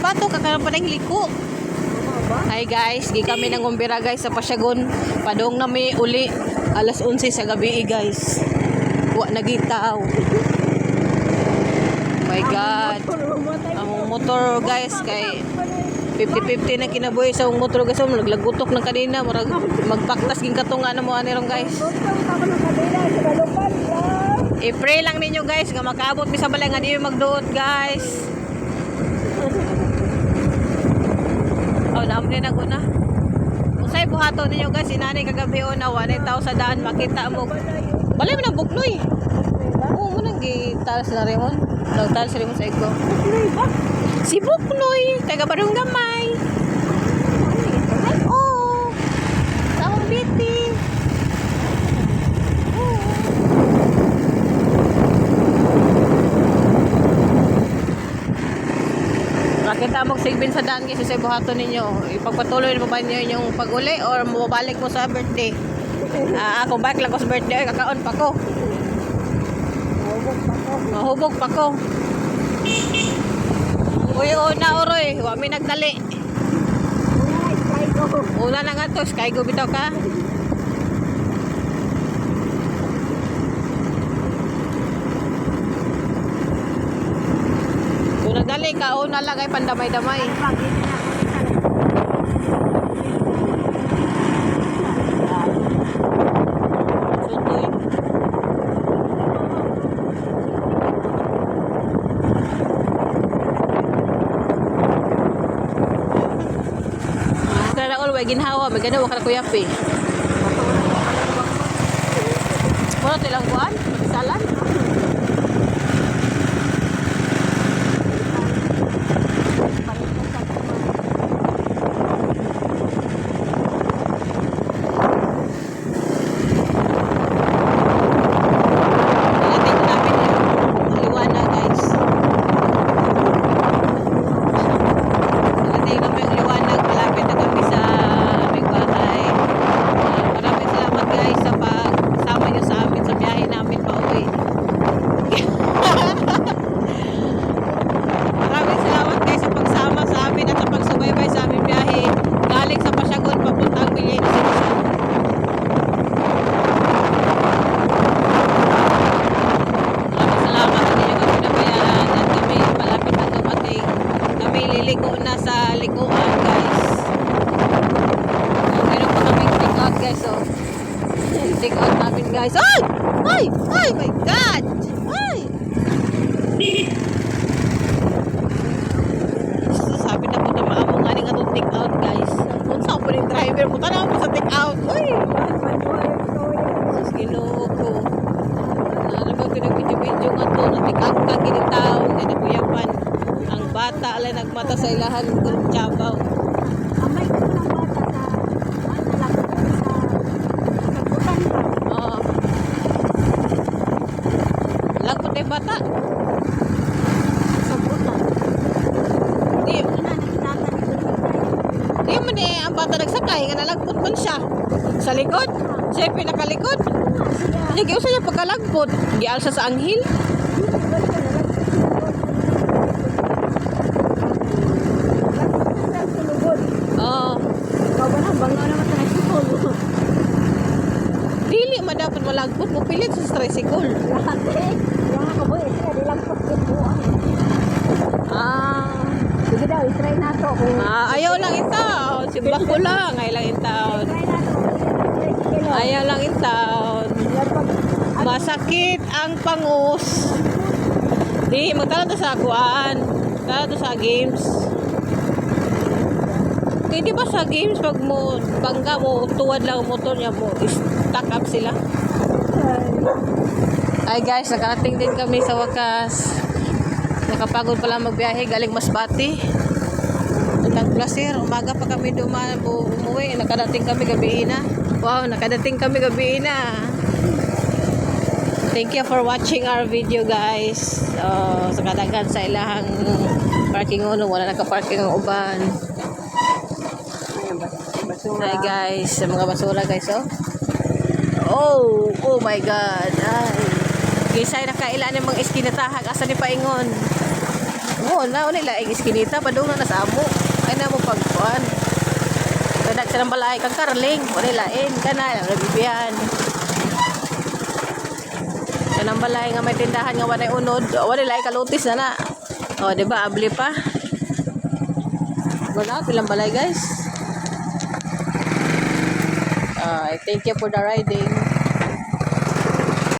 bato kakaroon pa ng liko. Hi guys, gi kami ng Gumbira guys sa Pasyagon. Padong na may uli alas 11 sa gabi guys. Wa nagitaw. My God. Ang motor guys kay 50-50 na kinabuhi sa motor guys. Naglagutok ng kanina. Magpaktas ging katunga na mo anirong guys. I-pray lang ninyo guys nga makaabot mi sa balay nga di magduot guys. Oh, naamli na guna. Usay buhato ninyo guys, inani kagabi o na wanay tao sa daan makita mo. Balay mo na buknoy. Oo mo nang gitalas na rimon. Nagtalas rimon sa iko. Si Buknoy, taga Barong Gamay. Oo. Sa akong biti. Oo. Nakita mo sigbin sa daan kasi sa buhato ninyo. Ipagpatuloy na ba niyo yung pag-uli or mabalik mo sa birthday? Ako balik lang ko sa birthday. Kakaon pa ko. Mahubog pa ko. Uy, una oroy, wa mi nagdali. Una na nga to, Skygo bitaw ka. Kung nagdali ka, una lang ay pandamay-damay. Way ginhawa, may ganawa ka na kuyapi. Muna tilang buwan? Salan? Ligo na sa liguan guys. Meron pa kaming take out guys oh. Take out namin guys. Ay! Ay! Ay! My God! Ay! Sabi na po na maamong nga nga itong take out guys. Kung saan po yung driver po tanaw po sa take out. Uy! Sus ginoo ko. Ano ba pinag-video nga to na take out ka kinitaw. Kaya nabuyapan. Ang bata alay nagmata sa ilahan ng Chabaw. Amay ko ng bata sa butan ba? Oo. Lagpot yung bata. Sa butan. Di, Ina nakitata ni di mo ni ang bata nagsakay nga nalagpot man siya. Sa likod. Siya pinakalikod. Hindi kaya siya pagkalagpot. Gial siya sa anghel. Dili madapat malagpot mo pilit sa tricycle. Lahat eh. Yung nakaboy, sila nilang pagkit mo. Sige daw, i-try na to. Ayaw lang itaw. Sibak ko lang. Ayaw lang itaw. Ayaw lang itaw. Masakit ang pangus. Di, magtala to sa kuan. Tala to sa games. Kaya di ba sa games, pag mo, bangga mo, tuwad lang ang motor niya mo, stack up sila. Ay guys, nakarating din kami sa wakas. Nakapagod pala magbiyahe, galing Masbate. Nag-placer, umaga pa kami umuwi. Nakadating kami gabi na. Wow, nakadating kami gabi na. Thank you for watching our video guys. Sa kadagan sa ilahang parking uno, wala naka-parking ang uban. Hi guys, sa mga basura guys oh my God. Ay. Kisay nakaila ng mga iskinatahag asa ni paingon. mo na uni laing iskinita padung na sa amo. Ay na mo pagkuan. Kadak sa balay kang karling, uni lain kana nabibiyan. Kanang balay nga may tindahan nga walay unod, wala laing kalutis na na. Oh, di ba abli pa? Wala pilang balay guys. Thank you for the riding.